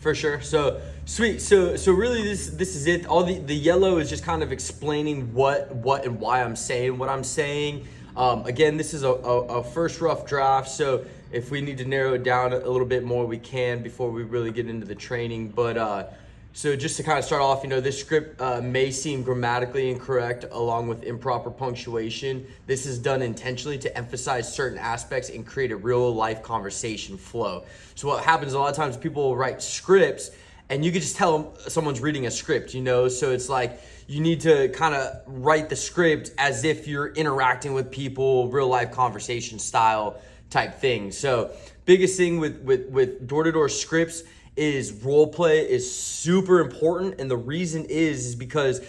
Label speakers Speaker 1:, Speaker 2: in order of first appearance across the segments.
Speaker 1: For sure. So sweet. So really this is it. All the yellow is just kind of explaining what and why I'm saying what I'm saying. Again, this is a first rough draft. So if we need to narrow it down a little bit more, we can before we really get into the training. But so just to kind of start off, this script may seem grammatically incorrect along with improper punctuation. This is done intentionally to emphasize certain aspects and create a real life conversation flow. So what happens a lot of times, people will write scripts and you can just tell someone's reading a script, So it's like you need to kind of write the script as if you're interacting with people, real life conversation style type thing. So biggest thing with door-to-door scripts is role play is super important, and the reason is because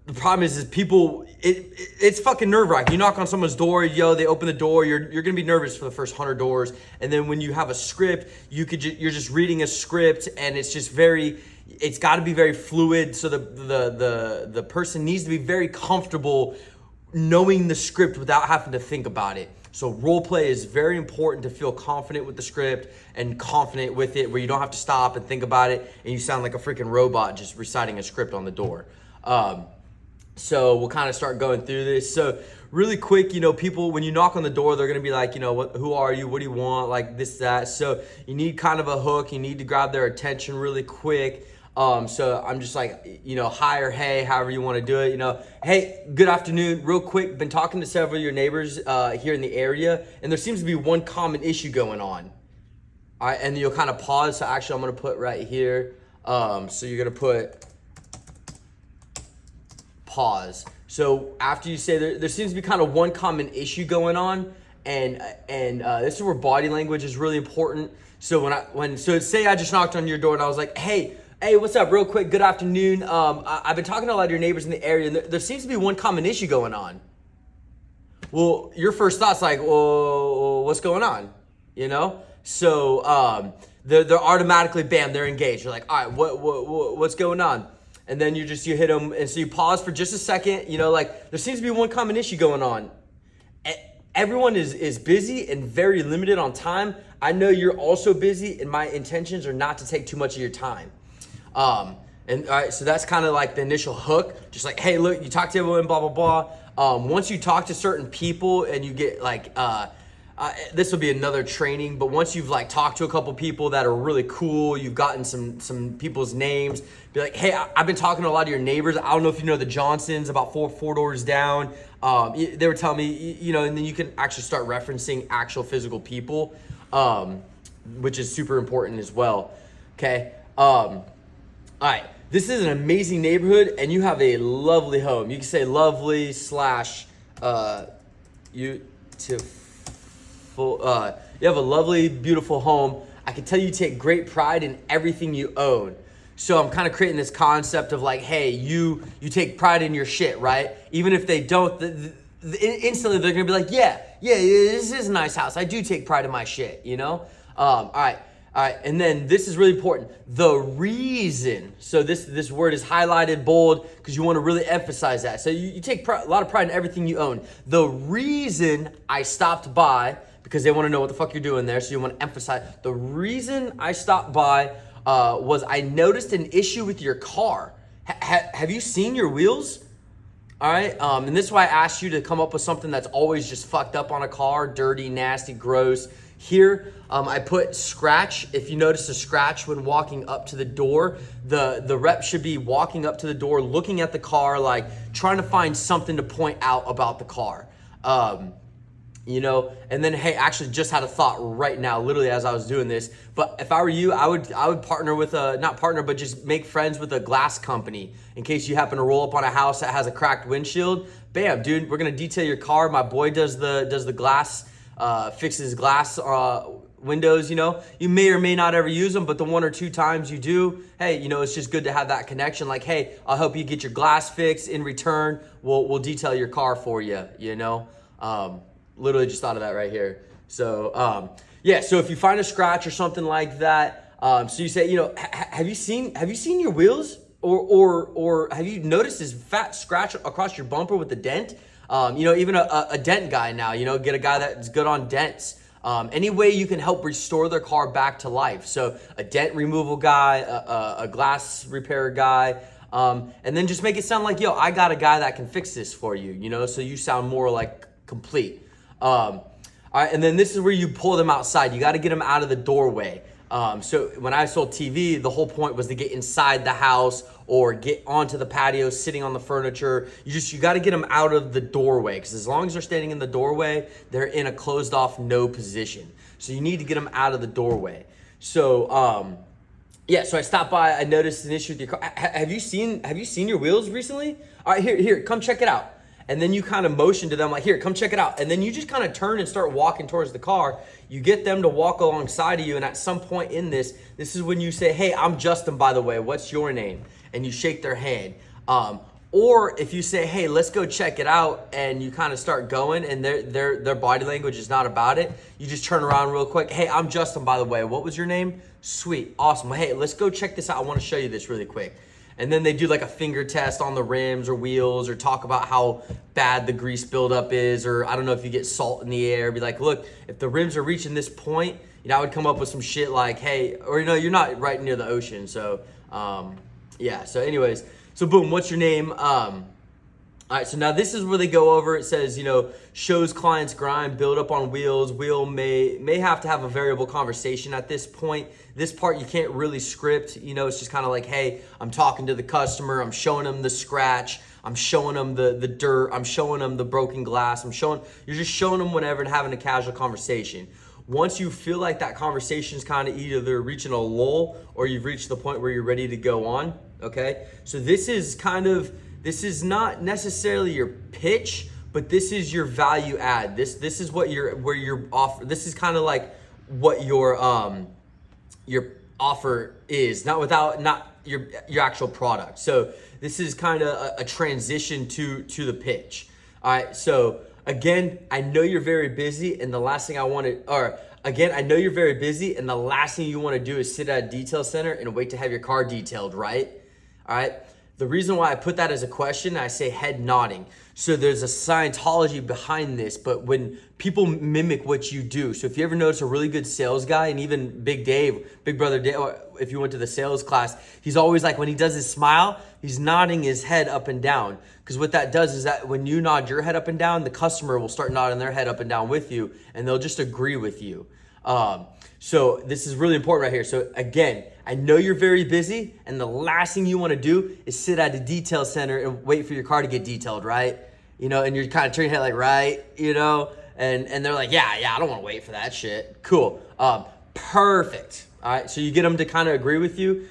Speaker 1: the problem is people it's fucking nerve-wracking. You knock on someone's door, they open the door, you're gonna be nervous for the first 100 doors, and then when you have a script, you're just reading a script, and it's just it's got to be very fluid. So the person needs to be very comfortable knowing the script without having to think about it. So role play is very important to feel confident with the script and confident with it, where you don't have to stop and think about it and you sound like a freaking robot just reciting a script on the door. So we'll kind of start going through this. So really quick, people, when you knock on the door, they're going to be like, who are you? What do you want? Like this, that. So you need kind of a hook. You need to grab their attention really quick. So I'm just like, hi or hey, however you want to do it, hey, good afternoon, real quick. Been talking to several of your neighbors here in the area, and there seems to be one common issue going on. All right, and you'll kind of pause. So actually, I'm going to put right here. So you're going to put pause. So after you say there seems to be kind of one common issue going on, and this is where body language is really important. So so say I just knocked on your door and I was like, hey, what's up? Real quick, good afternoon. I've been talking to a lot of your neighbors in the area, and there seems to be one common issue going on. Well, your first thought's like, well, what's going on? So they're automatically, bam, they're engaged. You're like, all right, what's going on? And then you hit them, and so you pause for just a second. Like there seems to be one common issue going on. Everyone is busy and very limited on time. I know you're also busy, and my intentions are not to take too much of your time. And all right, so that's kind of like the initial hook, just like, hey, look, you talk to everyone, blah, blah, blah. Once you talk to certain people and you get like, this will be another training, but once you've like talked to a couple people that are really cool, you've gotten some people's names, be like, hey, I've been talking to a lot of your neighbors. I don't know if you know the Johnsons, about four doors down. They were telling me, and then you can actually start referencing actual physical people, which is super important as well. Okay. All right, this is an amazing neighborhood, and you have a lovely home. You can say lovely / beautiful. You have a lovely, beautiful home. I can tell you take great pride in everything you own. So I'm kind of creating this concept of like, hey, you take pride in your shit, right? Even if they don't, instantly they're gonna be like, yeah, this is a nice house. I do take pride in my shit, All right, and then this is really important. The reason, so this word is highlighted, bold, because you want to really emphasize that. So you take a lot of pride in everything you own. The reason I stopped by, because they want to know what the fuck you're doing there, so you want to emphasize. The reason I stopped by was I noticed an issue with your car. Have you seen your wheels? All right, and this is why I asked you to come up with something that's always just fucked up on a car, dirty, nasty, gross. Here, I put scratch. If you notice a scratch when walking up to the door, the rep should be walking up to the door, looking at the car, like trying to find something to point out about the car. And then, hey, actually just had a thought right now, literally as I was doing this. But if I were you, I would partner with not partner, but just make friends with a glass company in case you happen to roll up on a house that has a cracked windshield. Bam, dude, we're gonna detail your car. My boy does the glass. Fixes glass windows. You may or may not ever use them, but the one or two times you do, hey, it's just good to have that connection. Like, hey, I'll help you get your glass fixed. In return, we'll detail your car for you. Literally just thought of that right here. So so if you find a scratch or something like that, so you say, have you seen your wheels, or have you noticed this fat scratch across your bumper with the dent? Even a dent guy now, get a guy that's good on dents. Any way you can help restore their car back to life. So a dent removal guy, a glass repair guy, and then just make it sound like, yo, I got a guy that can fix this for you, you know, so you sound more like complete. All right, and then this is where you pull them outside. You got to get them out of the doorway. So when I sold TV, the whole point was to get inside the house or get onto the patio, sitting on the furniture. You got to get them out of the doorway, because as long as they're standing in the doorway, they're in a closed off no position. So you need to get them out of the doorway. So yeah, so I stopped by. I noticed an issue with your car. Have you seen your wheels recently? All right, here, come check it out. And then you kind of motion to them like, here, come check it out. And then you just kind of turn and start walking towards the car. You get them to walk alongside of you. And at some point in this is when you say, hey, I'm Justin, by the way, what's your name? And you shake their hand. Or if you say, hey, let's go check it out, and you kind of start going and their body language is not about it, you just turn around real quick. Hey, I'm Justin, by the way, what was your name? Sweet, awesome. Hey, let's go check this out. I want to show you this really quick. And then they do like a finger test on the rims or wheels, or talk about how bad the grease buildup is, or I don't know if you get salt in the air. Be like, look, if the rims are reaching this point, you know, I would come up with some shit like, hey, or you know, you're not right near the ocean. So, yeah. So anyways, so boom, what's your name? All right, so now this is where they go over. It says, you know, shows clients grind, build up on wheels. Wheel may have to have a variable conversation at this point. This part you can't really script. You know, it's just kind of like, hey, I'm talking to the customer. I'm showing them the scratch. I'm showing them the dirt. I'm showing them the broken glass. You're just showing them whatever and having a casual conversation. Once you feel like that conversation's kind of either reaching a lull or you've reached the point where you're ready to go on, okay? So this is not necessarily your pitch, but this is your value add. This is what you're offer. This is kind of like what your offer is, not your actual product. So this is kind of a transition to the pitch. All right. So again, I know you're very busy, and the last thing you want to do is sit at a detail center and wait to have your car detailed, right? All right. The reason why I put that as a question, I say head nodding. So there's a Scientology behind this, but when people mimic what you do. So if you ever notice a really good sales guy, and even Big Brother Dave, if you went to the sales class, he's always like, when he does his smile, he's nodding his head up and down. Because what that does is that when you nod your head up and down, the customer will start nodding their head up and down with you, and they'll just agree with you. So this is really important right here. So again, I know you're very busy, and the last thing you want to do is sit at a detail center and wait for your car to get detailed, right? You know, and you're kind of turning your head like, right, you know, and they're like, yeah, I don't want to wait for that shit. Cool. Perfect. All right. So you get them to kind of agree with you.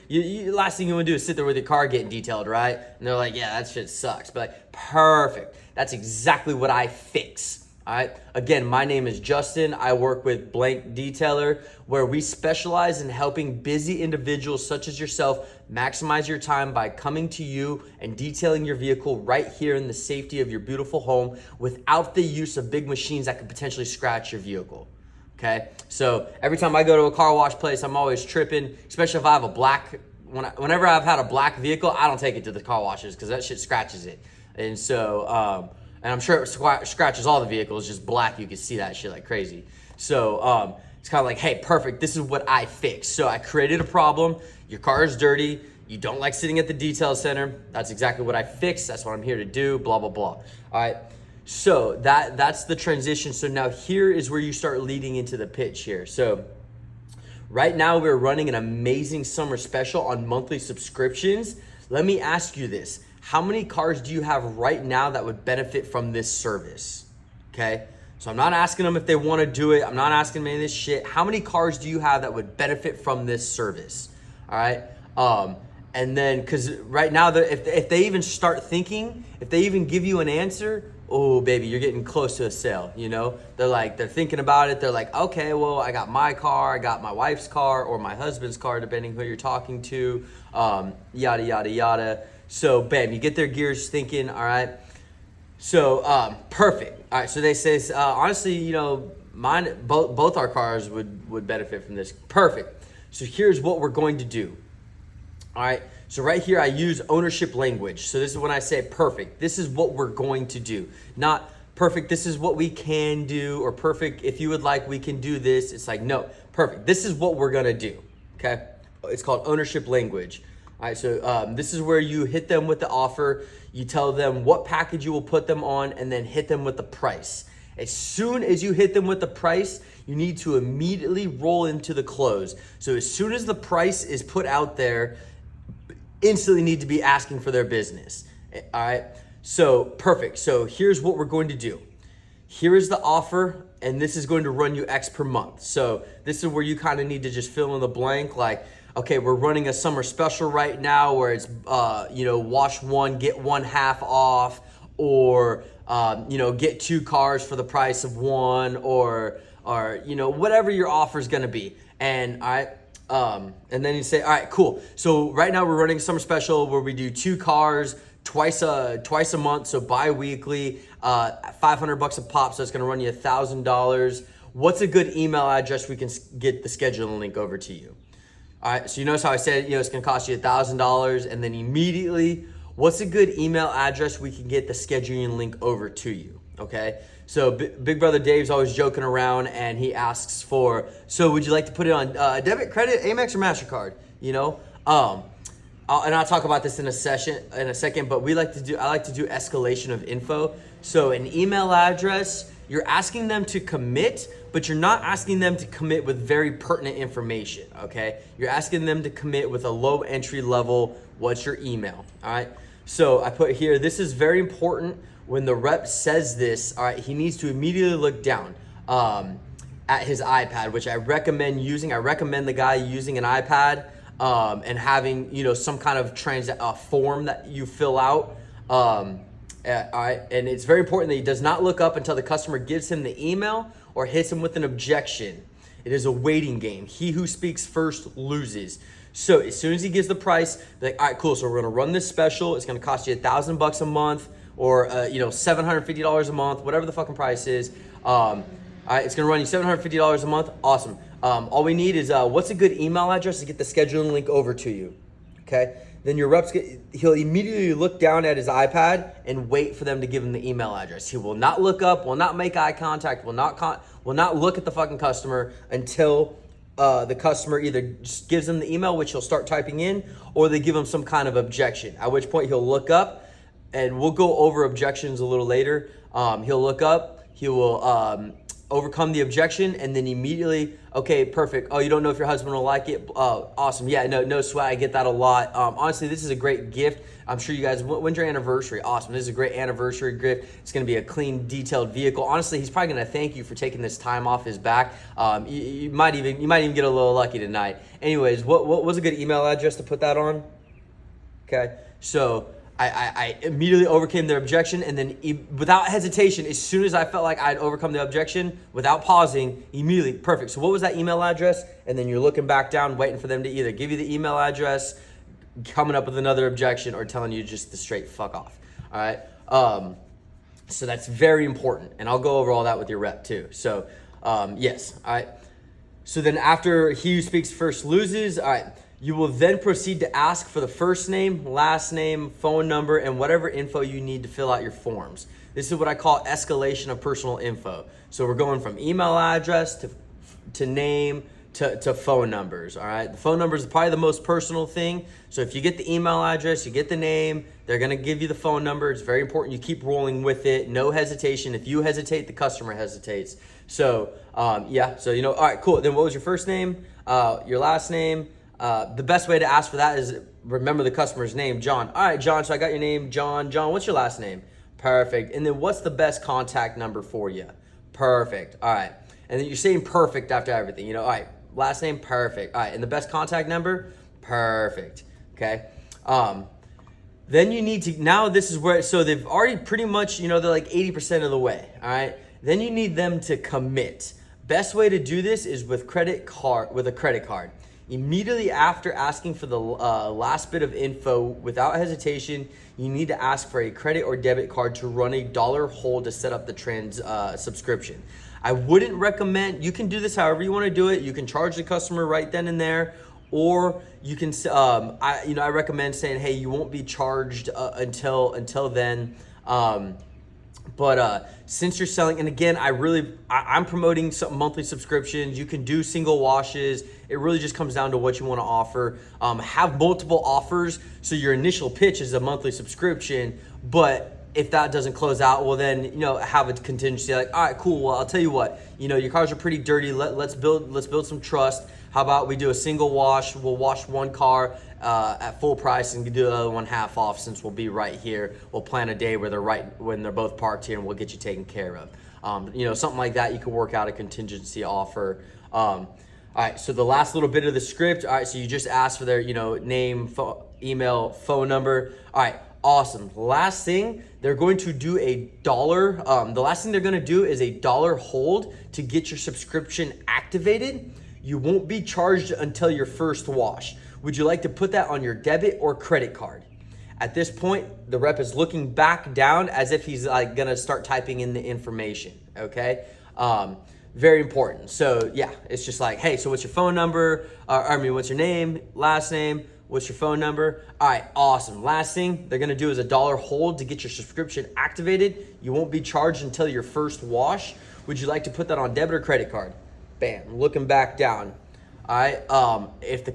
Speaker 1: Last thing you want to do is sit there with your car getting detailed, right? And they're like, yeah, that shit sucks. But like, perfect. That's exactly what I fix. All right. Again, my name is Justin. I work with Blank Detailer, where we specialize in helping busy individuals such as yourself maximize your time by coming to you and detailing your vehicle right here in the safety of your beautiful home without the use of big machines that could potentially scratch your vehicle. Okay. So every time I go to a car wash place, I'm always tripping, especially if I have whenever I've had a black vehicle, I don't take it to the car washers because that shit scratches it. And so, and I'm sure it scratches all the vehicles, just black. You can see that shit like crazy. So it's kind of like, hey, perfect. This is what I fix. So I created a problem. Your car is dirty. You don't like sitting at the detail center. That's exactly what I fixed. That's what I'm here to do, blah, blah, blah. All right. So that's the transition. So now here is where you start leading into the pitch here. So right now we're running an amazing summer special on monthly subscriptions. Let me ask you this. How many cars do you have right now that would benefit from this service? Okay. So I'm not asking them if they want to do it. I'm not asking them any of this shit. How many cars do you have that would benefit from this service? All right. And then, cause right now, if they even start thinking, if they even give you an answer, oh baby, you're getting close to a sale. You know, they're thinking about it. They're like, okay, well, I got my car, I got my wife's car or my husband's car, depending who you're talking to, yada, yada, yada. So bam, you get their gears thinking, all right. So perfect. All right, so they say, honestly, you know, both our cars would benefit from this. Perfect. So here's what we're going to do. All right, so right here I use ownership language. So this is when I say perfect. This is what we're going to do. Not perfect, this is what we can do, or perfect, if you would like, we can do this. It's like, no, perfect, this is what we're gonna do, okay? It's called ownership language. All right, so this is where you hit them with the offer, you tell them what package you will put them on, and then hit them with the price. As soon as you hit them with the price, you need to immediately roll into the close. So as soon as the price is put out there, instantly need to be asking for their business. All right, so perfect. So here's what we're going to do. Here is the offer, and this is going to run you X per month. So this is where you kind of need to just fill in the blank, like, okay, we're running a summer special right now where it's, wash one, get one half off, or, get 2 cars for the price of one, or whatever your offer is going to be. And all right, and then you say, all right, cool. So right now we're running a summer special where we do 2 cars twice a month, so bi-weekly, $500 a pop, so it's gonna run you $1,000. What's a good email address we can get the scheduling link over to you? All right, so you notice how I said, it's gonna cost you $1,000, and then immediately, what's a good email address we can get the scheduling link over to you, okay? So Big Brother Dave's always joking around, and he asks for, so would you like to put it on debit, credit, Amex, or MasterCard, and I'll talk about this in a second, but I like to do escalation of info. So an email address, you're asking them to commit, but you're not asking them to commit with very pertinent information, okay? You're asking them to commit with a low entry level, what's your email, all right? So I put here, this is very important. When the rep says this, all right, he needs to immediately look down at his iPad, which I recommend using. I recommend the guy using an iPad and having, some kind of form that you fill out. All right, and it's very important that he does not look up until the customer gives him the email or hits him with an objection. It is a waiting game. He who speaks first loses. So as soon as he gives the price, be like, all right, cool. So we're gonna run this special. It's gonna cost you $1,000 a month, or $750 a month, whatever the fucking price is. All right, it's gonna run you $750 a month. Awesome. All we need is what's a good email address to get the scheduling link over to you. Okay. Then your he'll immediately look down at his iPad and wait for them to give him the email address. He will not look up, will not make eye contact, will not look at the fucking customer until the customer either just gives him the email, which he'll start typing in, or they give him some kind of objection, at which point he'll look up, and we'll go over objections a little later. He'll look up, he will overcome the objection, and then immediately, okay, perfect. Oh, you don't know if your husband will like it? Awesome. Yeah, no sweat. I get that a lot. Honestly, this is a great gift. I'm sure you guys, when's your anniversary? Awesome. This is a great anniversary gift. It's going to be a clean, detailed vehicle. Honestly, he's probably going to thank you for taking this time off his back. You might even get a little lucky tonight. Anyways, what was a good email address to put that on? Okay, so I immediately overcame their objection, and then without hesitation, as soon as I felt like I'd overcome the objection, without pausing, immediately, perfect. So what was that email address? And then you're looking back down, waiting for them to either give you the email address, coming up with another objection, or telling you just to straight fuck off. All right. So that's very important, and I'll go over all that with your rep too. So yes. All right. So then after he who speaks first loses, all right, you will then proceed to ask for the first name, last name, phone number, and whatever info you need to fill out your forms. This is what I call escalation of personal info. So we're going from email address to name to phone numbers, all right? The phone number is probably the most personal thing. So if you get the email address, you get the name, they're gonna give you the phone number. It's very important you keep rolling with it, no hesitation. If you hesitate, the customer hesitates. So yeah, so all right, cool. Then what was your first name, your last name? The best way to ask for that is remember the customer's name, John. All right, John, so I got your name, John. John, what's your last name? Perfect. And then what's the best contact number for you? Perfect. All right. And then you're saying perfect after everything, all right, last name, perfect. All right, and the best contact number? Perfect. Okay. Then you need to, now this is where, so they've already pretty much, they're like 80% of the way, all right? Then you need them to commit. Best way to do this is with a credit card. Immediately after asking for the last bit of info, without hesitation, you need to ask for a credit or debit card to run a $1 hold to set up the subscription. I wouldn't recommend, you can do this however you want to do it. You can charge the customer right then and there, or you can, I recommend saying, hey, you won't be charged until then. But since you're selling, and again, I'm promoting some monthly subscriptions. You can do single washes. It really just comes down to what you want to offer. Have multiple offers, so your initial pitch is a monthly subscription. But if that doesn't close out, well then, have a contingency like, all right, cool. Well, I'll tell you what, your cars are pretty dirty. Let's build some trust. How about we do a single wash? We'll wash one car at full price and do the other one half off, since we'll be right here. We'll plan a day where when they're both parked here, and we'll get you taken care of. Something like that. You can work out a contingency offer. All right, so the last little bit of the script. All right, so you just asked for their, name, email, phone number. All right, awesome. Last thing, they're going to do $1. The last thing they're going to do is $1 hold to get your subscription activated. You won't be charged until your first wash. Would you like to put that on your debit or credit card? At this point, the rep is looking back down as if he's like gonna start typing in the information, okay? Very important. So yeah, it's just like, hey, so what's your phone number? What's your name, last name? What's your phone number? All right, awesome. Last thing they're gonna do is $1 hold to get your subscription activated. You won't be charged until your first wash. Would you like to put that on debit or credit card? Bam, looking back down. All right, if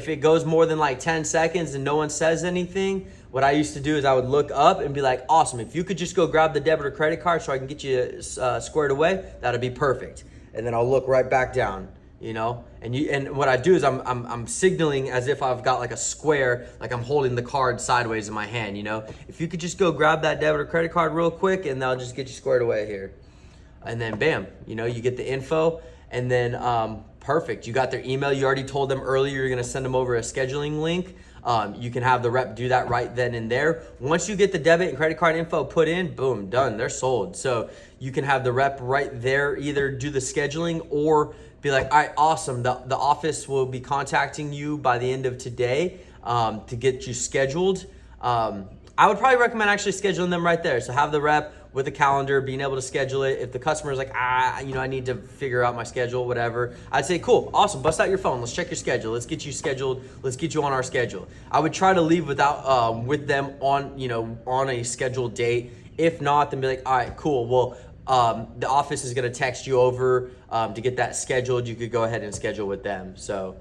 Speaker 1: it goes more than like 10 seconds and no one says anything, what I used to do is I would look up and be like, awesome, if you could just go grab the debit or credit card so I can get you squared away, that'd be perfect. And then I'll look right back down, and what I do is I'm signaling as if I've got like a square, like I'm holding the card sideways in my hand, If you could just go grab that debit or credit card real quick, and they'll just get you squared away here. And then bam, you get the info. And then perfect, you got their email. You already told them earlier you're gonna send them over a scheduling link. You can have the rep do that right then and there. Once you get the debit and credit card info put in, boom, done, they're sold. So you can have the rep right there either do the scheduling or be like, all right, awesome, the office will be contacting you by the end of today to get you scheduled. I would probably recommend actually scheduling them right there. So have the rep with a calendar, being able to schedule it. If the customer is like, I need to figure out my schedule, whatever, I'd say, cool, awesome, bust out your phone. Let's check your schedule. Let's get you scheduled. Let's get you on our schedule. I would try to leave with them on a scheduled date. If not, then be like, all right, cool. Well, the office is gonna text you over to get that scheduled. You could go ahead and schedule with them. So,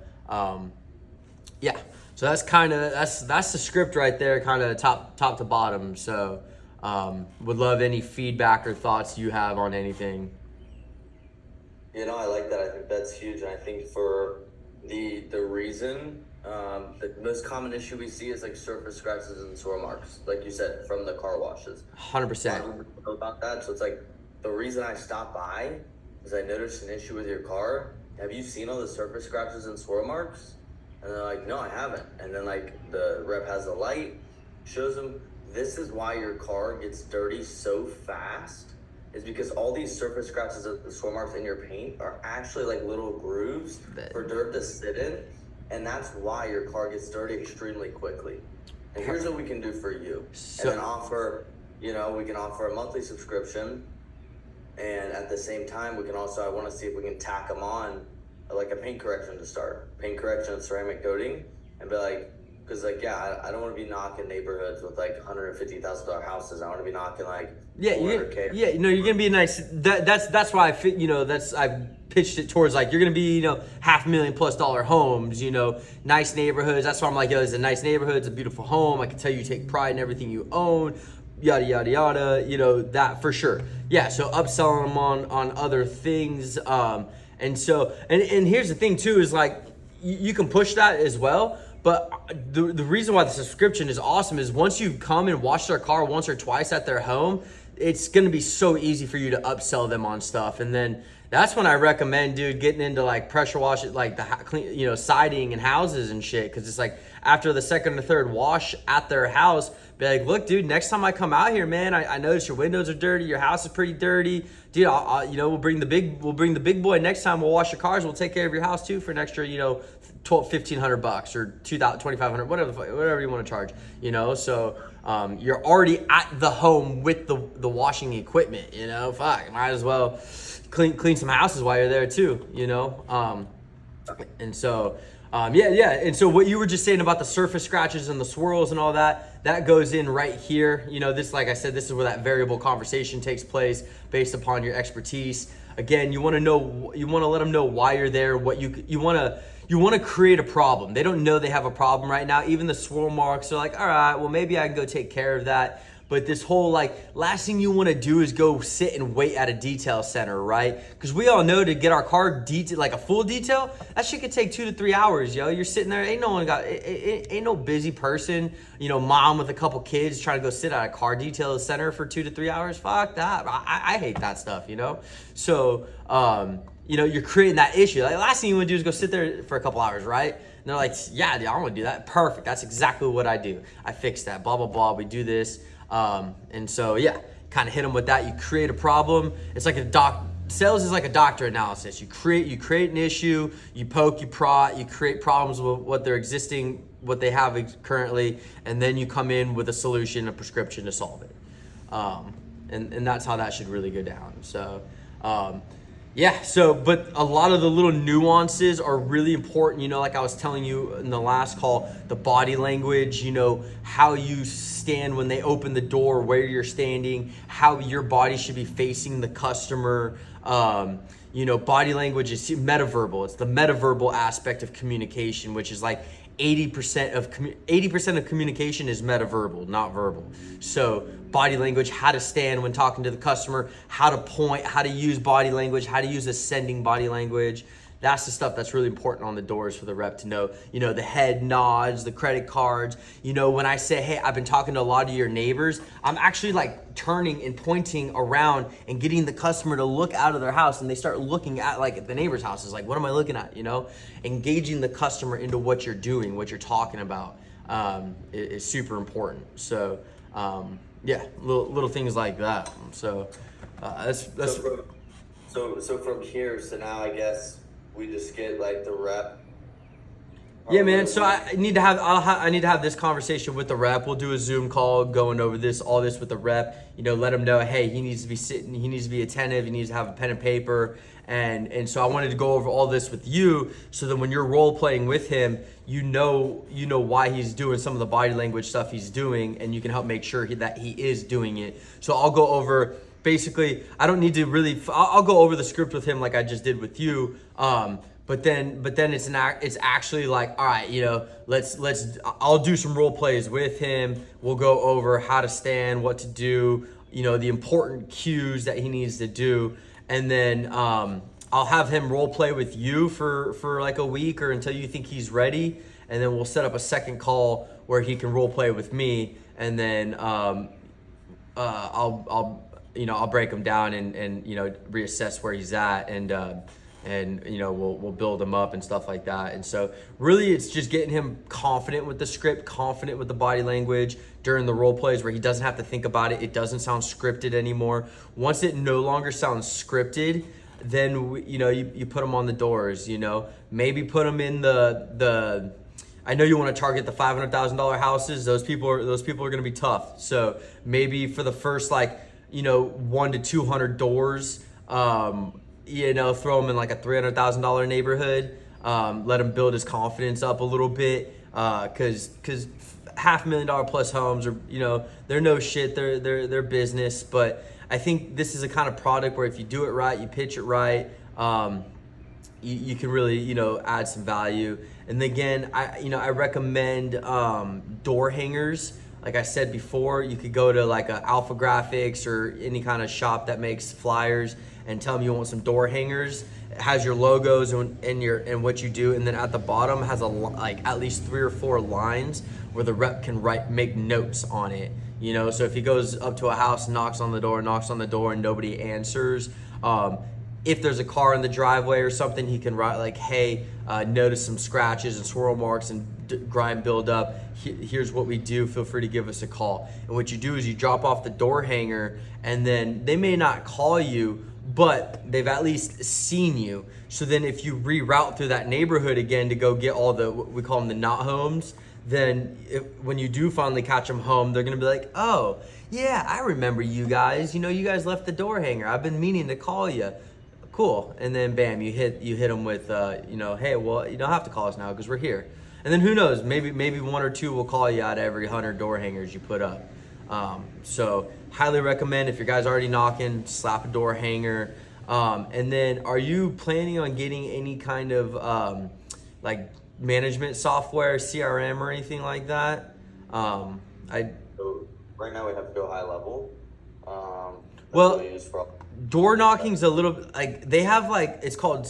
Speaker 1: yeah. So that's the script right there, kind of top to bottom. So would love any feedback or thoughts you have on anything.
Speaker 2: I like that. I think that's huge. And I think for the reason, the most common issue we see is like surface scratches and sore marks, like you said, from the car washes.
Speaker 1: 100%.
Speaker 2: About that. So it's like the reason I stopped by is I noticed an issue with your car. Have you seen all the surface scratches and sore marks? And they're like, no, I haven't. And then like the rep has the light, shows them, this is why your car gets dirty so fast, is because all these surface scratches and sore marks in your paint are actually like little grooves for dirt to sit in. And that's why your car gets dirty extremely quickly. And here's what we can do for you. And then offer, we can offer a monthly subscription. And at the same time, we can also, I want to see if we can tack them on like a paint correction to start. Paint correction and ceramic coating. And be like, because like, yeah, I don't want to be knocking neighborhoods with like $150,000 houses. I want to be knocking like $400K.
Speaker 1: You're gonna be nice. That's why I fit. I pitched it towards like you're gonna be $500,000+ homes. Nice neighborhoods. That's why I'm like, it's a nice neighborhood. It's a beautiful home. I can tell you take pride in everything you own. Yada yada yada. That for sure. Yeah. So upselling them on other things. And here's the thing too is like you can push that as well. But the reason why the subscription is awesome is once you come and wash their car once or twice at their home, it's going to be so easy for you to upsell them on stuff. And then that's when I recommend, dude, getting into like pressure wash it, like the siding and houses and shit. Cause it's like after the second or third wash at their house, be like, look, dude, next time I come out here, man, I notice your windows are dirty. Your house is pretty dirty, dude. We'll bring the big boy next time. We'll wash your cars. We'll take care of your house too for an extra, $1,500 or $2,500, whatever you want to charge, So you're already at the home with the washing equipment, Fuck, might as well clean some houses while you're there too, And so Yeah. And so what you were just saying about the surface scratches and the swirls and all that, that goes in right here. You know, this, like I said, this is where that variable conversation takes place based upon your expertise. Again, you want to let them know why you're there, what you want to create a problem. They don't know they have a problem right now. Even the swirl marks are like, all right, well, maybe I can go take care of that. But this whole last thing you want to do is go sit and wait at a detail center, right? Because we all know to get our car detail, like a full detail, that shit could take 2 to 3 hours, yo. You're sitting there, ain't no busy person, mom with a couple kids trying to go sit at a car detail center for 2 to 3 hours. Fuck that. I hate that stuff, So, you're creating that issue. Like, last thing you want to do is go sit there for a couple hours, right? And they're like, yeah, dude, I want to do that. Perfect. That's exactly what I do. I fix that. Blah blah blah. We do this. And so, yeah, kind of hit them with that. You create a problem. It's like sales is like a doctor analysis. You create an issue, you poke, you prod, you create problems with what they have currently, and then you come in with a solution, a prescription to solve it. And that's how that should really go down. So, but a lot of the little nuances are really important. Like I was telling you in the last call, the body language, how you stand when they open the door, where you're standing, how your body should be facing the customer. Body language is metaverbal. It's the metaverbal aspect of communication, which is like 80% of communication is metaverbal, not verbal. So body language, how to stand when talking to the customer, how to point, how to use body language, how to use ascending body language. That's the stuff that's really important on the doors for the rep to know. The head nods, the credit cards. When I say, hey, I've been talking to a lot of your neighbors, I'm actually like turning and pointing around and getting the customer to look out of their house, and they start looking at like the neighbor's houses. Like, what am I looking at? Engaging the customer into what you're doing, what you're talking about is super important. So little things like that. So that's.
Speaker 2: So from here, so now I guess we just get like the rep.
Speaker 1: Yeah, man. So I need to have this conversation with the rep. We'll do a Zoom call going over all this with the rep. Let him know, hey, he needs to be sitting, he needs to be attentive, he needs to have a pen and paper. And so I wanted to go over all this with you, so that when you're role playing with him, you know why he's doing some of the body language stuff he's doing, and you can help make sure that he is doing it. So I'll go over. Basically, I don't need to really. I'll go over the script with him like I just did with you. But then it's actually like, all right, I'll do some role plays with him. We'll go over how to stand, what to do, the important cues that he needs to do, and then I'll have him role play with you for like a week or until you think he's ready, and then we'll set up a second call where he can role play with me, and then I'll break him down and reassess where he's at, and we'll build him up and stuff like that. And so really it's just getting him confident with the script, confident with the body language during the role plays, where he doesn't have to think about it. It doesn't sound scripted anymore. Once it no longer sounds scripted, then you put him on the doors. Maybe put him in the I know you want to target the $500,000 houses. Those people are going to be tough. So maybe for the first 1 to 200 doors, throw him in like a $300,000 neighborhood. Let him build his confidence up a little bit, because $500,000 plus homes are, they're no shit. They're business. But I think this is a kind of product where if you do it right, you pitch it right, you can really add some value. And again, I recommend door hangers. Like I said before, you could go to like a Alpha Graphics or any kind of shop that makes flyers and tell them you want some door hangers. It has your logos and what you do, and then at the bottom has at least 3 or 4 lines where the rep can make notes on it. So if he goes up to a house, knocks on the door, and nobody answers, if there's a car in the driveway or something, he can write like, hey, notice some scratches and swirl marks and grime build up. Here's what we do. Feel free to give us a call. And what you do is you drop off the door hanger, and then they may not call you, but they've at least seen you. So then if you reroute through that neighborhood again to go get all we call them the not homes, then when you do finally catch them home, they're going to be like, oh, yeah, I remember you guys. You guys left the door hanger. I've been meaning to call you. cool. And then bam, you hit them with, hey, well, you don't have to call us now because we're here. And then who knows, maybe one or two will call you out of every 100 door hangers you put up. So highly recommend, if your guy's already knocking, slap a door hanger. And then are you planning on getting any kind of like management software, CRM or anything like that?
Speaker 2: So right now we have to go high level.
Speaker 1: Well,
Speaker 2: we use for
Speaker 1: door knocking's a little like, they have like, it's called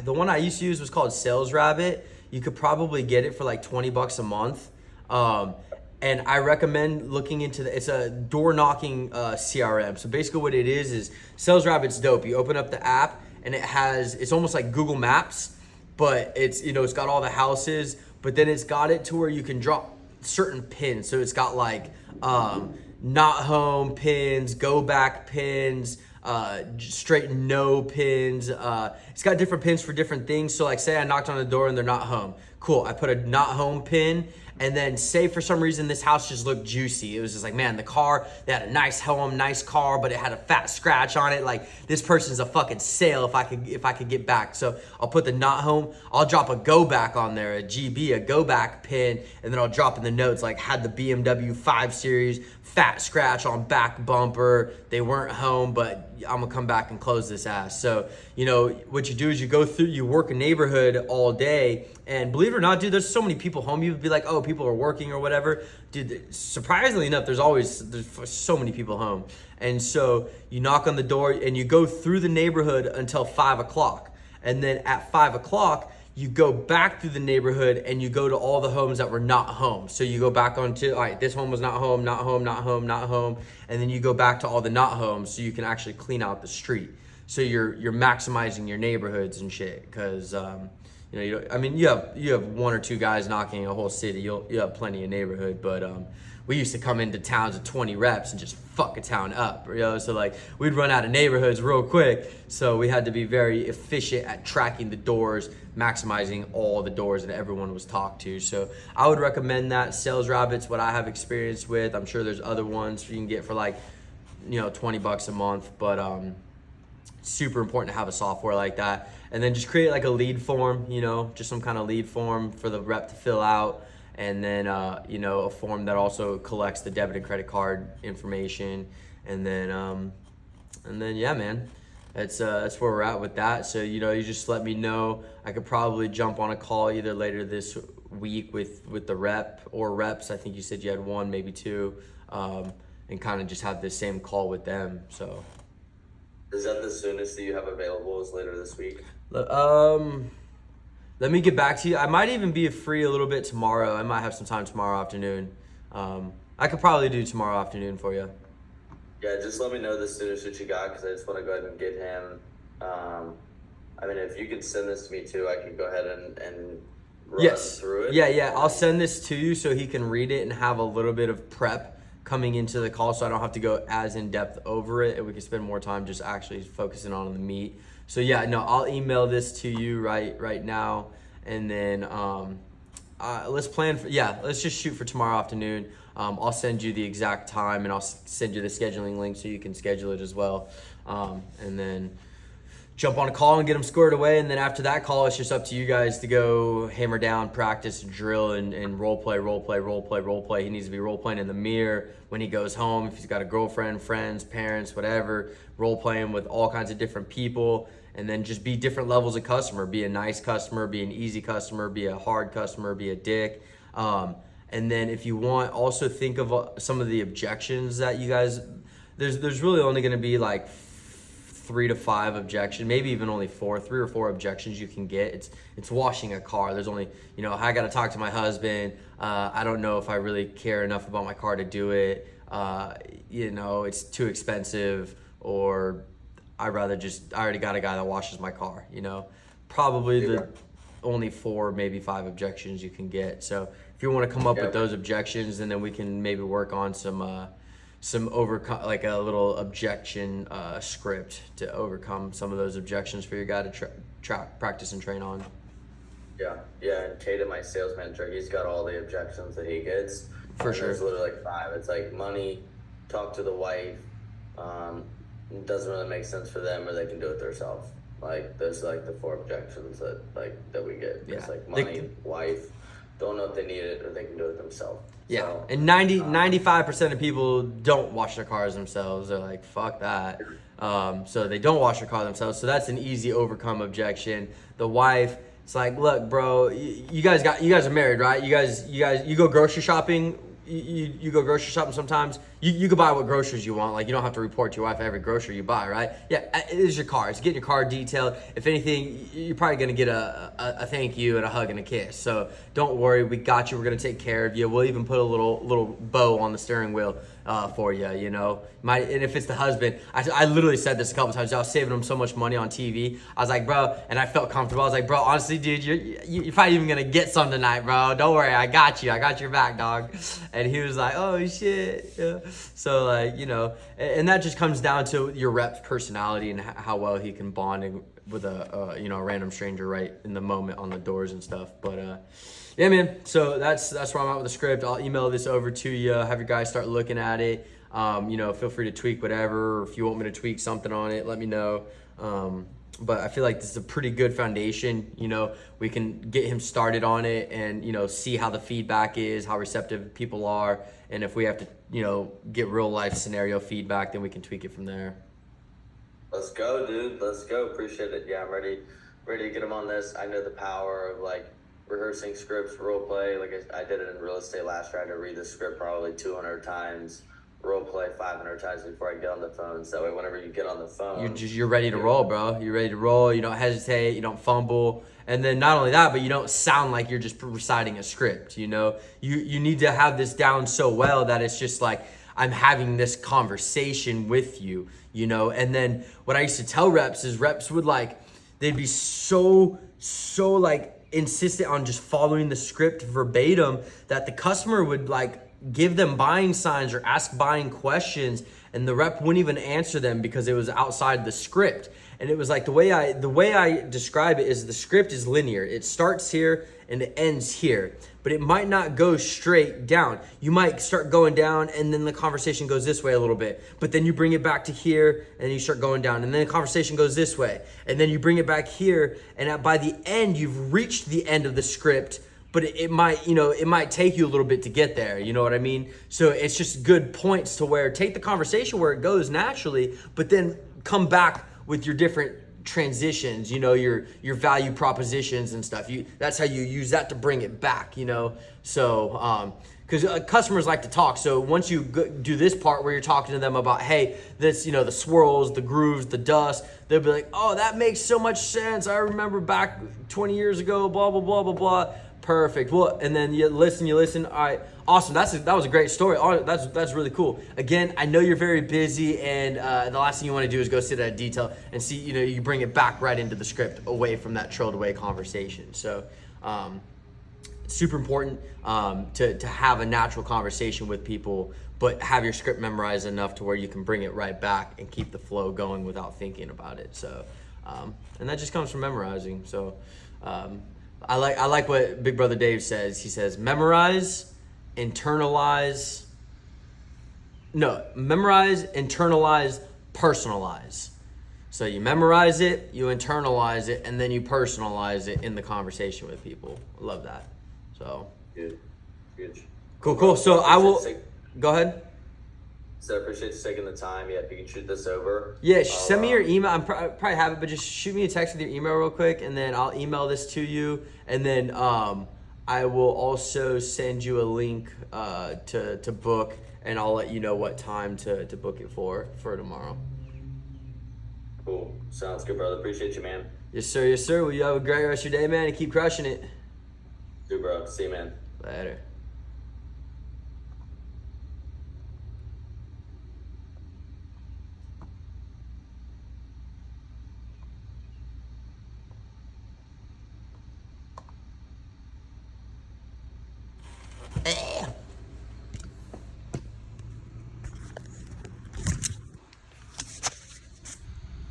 Speaker 1: the one I used to use was called Sales Rabbit. You could probably get it for like $20 a month. And I recommend looking into it's a door knocking CRM. So basically what it is Sales Rabbit's dope. You open up the app and it's almost like Google Maps, but it's got all the houses, but then it's got it to where you can drop certain pins. So it's got like not home pins, go back pins, straight no pins. It's got different pins for different things. So like say I knocked on the door and they're not home. Cool, I put a not home pin, and then say for some reason this house just looked juicy. It was just like, man, the car, they had a nice home, nice car, but it had a fat scratch on it. Like, this person's a fucking sale if I could get back. So I'll put the not home, I'll drop a go back on there, a GB, a go back pin, and then I'll drop in the notes like had the BMW 5 Series, fat scratch on back bumper. They weren't home, but I'm gonna come back and close this ass. So, what you do is you go through, you work a neighborhood all day, and believe it or not, dude, there's so many people home. You'd be like, oh, people are working or whatever. Dude, surprisingly enough, there's so many people home. And so you knock on the door and you go through the neighborhood until 5 o'clock. And then at 5 o'clock, you go back through the neighborhood and you go to all the homes that were not home. So you go back onto, all right, this home was not home, not home, not home, not home. And then you go back to all the not homes so you can actually clean out the street. So you're maximizing your neighborhoods and shit. Cause, you have one or two guys knocking a whole city. You have plenty of neighborhood, but we used to come into towns of 20 reps and just fuck a town up, So like we'd run out of neighborhoods real quick. So we had to be very efficient at tracking the doors, maximizing all the doors that everyone was talked to. So I would recommend that. Sales Rabbit's what I have experience with. I'm sure there's other ones you can get for like, $20 a month, but super important to have a software like that. And then just create like a lead form, just some kind of lead form for the rep to fill out. And then, a form that also collects the debit and credit card information. And then, yeah, man, that's where we're at with that. So, you just let me know. I could probably jump on a call either later this week with the rep or reps. I think you said you had one, maybe two, and kind of just have the same call with them. So.
Speaker 2: Is that the soonest that you have available is later this week?
Speaker 1: Let me get back to you. I might even be free a little bit tomorrow. I might have some time tomorrow afternoon. I could probably do tomorrow afternoon for you.
Speaker 2: Yeah, just let me know the soonest that you got, because I just want to go ahead and get him. If you could send this to me too, I can go ahead and run through it.
Speaker 1: Yeah. I'll send this to you so he can read it and have a little bit of prep coming into the call, so I don't have to go as in depth over it, and we can spend more time just actually focusing on the meat. So yeah, no, I'll email this to you right now, and then let's just shoot for tomorrow afternoon. I'll send you the exact time, and I'll send you the scheduling link so you can schedule it as well, and then jump on a call and get them squared away. And then after that call, it's just up to you guys to go hammer down, practice, drill, and role play. He needs to be role playing in the mirror when he goes home. If he's got a girlfriend, friends, parents, whatever, role playing with all kinds of different people. And then just be different levels of customer. Be a nice customer, be an easy customer, be a hard customer, be a dick. And then if you want, also think of some of the objections that you guys, there's really only going to be like 3 to 5 objections, maybe even only 3 or 4 objections you can get. It's washing a car. There's only, I got to talk to my husband. I don't know if I really care enough about my car to do it. It's too expensive, or I already got a guy that washes my car, probably the only 4, maybe 5 objections you can get. So if you want to come up with those objections, and then we can maybe work on some overcome, like a little objection script to overcome some of those objections for your guy to practice and train on.
Speaker 2: Yeah. And Tatum, my sales manager, he's got all the objections that he gets.
Speaker 1: For sure.
Speaker 2: There's literally like 5. It's like money, talk to the wife, it doesn't really make sense for them, or they can do it themselves. Like those are like the 4 objections that we get. It's
Speaker 1: Yeah.
Speaker 2: like money, wife, don't know if they need it or they can do it themselves.
Speaker 1: Yeah,
Speaker 2: So,
Speaker 1: and 95% of people don't wash their cars themselves. They're like, fuck that. So they don't wash their car themselves. So that's an easy overcome objection. The wife, it's like, look, bro, you guys are married, right? You go grocery shopping. You go grocery shopping sometimes. You can buy what groceries you want. Like, you don't have to report to your wife every grocery you buy, right? Yeah, it is your car. It's getting your car detailed. If anything, you're probably gonna get a thank you and a hug and a kiss. So don't worry, we got you. We're gonna take care of you. We'll even put a little bow on the steering wheel for you. You know, and if it's the husband, I literally said this a couple times. I was saving him so much money on TV. I was like, bro, and I felt comfortable. I was like, bro, honestly, dude, you're probably even gonna get some tonight, bro. Don't worry, I got you. I got your back, dog. And he was like, oh shit. Yeah. So like, you know, and that just comes down to your rep's personality and how well he can bond with a random stranger right in the moment on the doors and stuff. But yeah, man. So that's where I'm at with the script. I'll email this over to you. Have your guys start looking at it. Feel free to tweak whatever. If you want me to tweak something on it, let me know. But I feel like this is a pretty good foundation. You know, we can get him started on it and, you know, see how the feedback is, how receptive people are. And if we have to, you know, get real life scenario feedback, then we can tweak it from there.
Speaker 2: Let's go, dude. Let's go. Appreciate it. Yeah, I'm ready to get him on this. I know the power of like rehearsing scripts, role play. Like I did it in real estate last year. I had to read the script probably 200 times. Role play 500 times before I get on the phone. So that way, whenever you get on the phone,
Speaker 1: you're ready to roll, bro. You're ready to roll. You don't hesitate. You don't fumble. And then not only that, but you don't sound like you're just reciting a script. You know, you need to have this down so well that it's just like I'm having this conversation with you. You know, and then what I used to tell reps is reps would like they'd be so like insistent on just following the script verbatim that the customer would like give them buying signs or ask buying questions and the rep wouldn't even answer them because it was outside the script. And it was like the way I describe it is the script is linear. It starts here and it ends here, but it might not go straight down. You might start going down and then the conversation goes this way a little bit, but then you bring it back to here and you start going down and then the conversation goes this way and then you bring it back here and by the end you've reached the end of the script, but it might take you a little bit to get there. You know what I mean? So it's just good points to where take the conversation where it goes naturally, but then come back with your different transitions, you know, your value propositions and stuff. That's how you use that to bring it back, you know? So, because customers like to talk. So once you do this part where you're talking to them about, hey, this, you know, the swirls, the grooves, the dust, they'll be like, oh, that makes so much sense. I remember back 20 years ago, blah, blah, blah, blah, blah. Perfect. Well, and then you listen. All right, awesome. That was a great story. That's really cool. Again, I know you're very busy, and the last thing you want to do is go sit at a detail and see. You know, you bring it back right into the script, away from that trailed away conversation. So, it's super important to have a natural conversation with people, but have your script memorized enough to where you can bring it right back and keep the flow going without thinking about it. So, and that just comes from memorizing. So. I like what Big Brother Dave says. He says, memorize, internalize, personalize. So you memorize it, you internalize it, and then you personalize it in the conversation with people. I love that. So
Speaker 2: Good.
Speaker 1: Cool. So I will go ahead.
Speaker 2: So I appreciate you taking the time. Yeah, if you can shoot this over.
Speaker 1: Yeah, send me your email. I probably have it, but just shoot me a text with your email real quick, and then I'll email this to you. And then I will also send you a link to book, and I'll let you know what time to book it for tomorrow.
Speaker 2: Cool. Sounds good, brother. Appreciate you, man.
Speaker 1: Yes, sir. Well, you have a great rest of your day, man, and keep crushing it.
Speaker 2: Do, bro. See you, man.
Speaker 1: Later.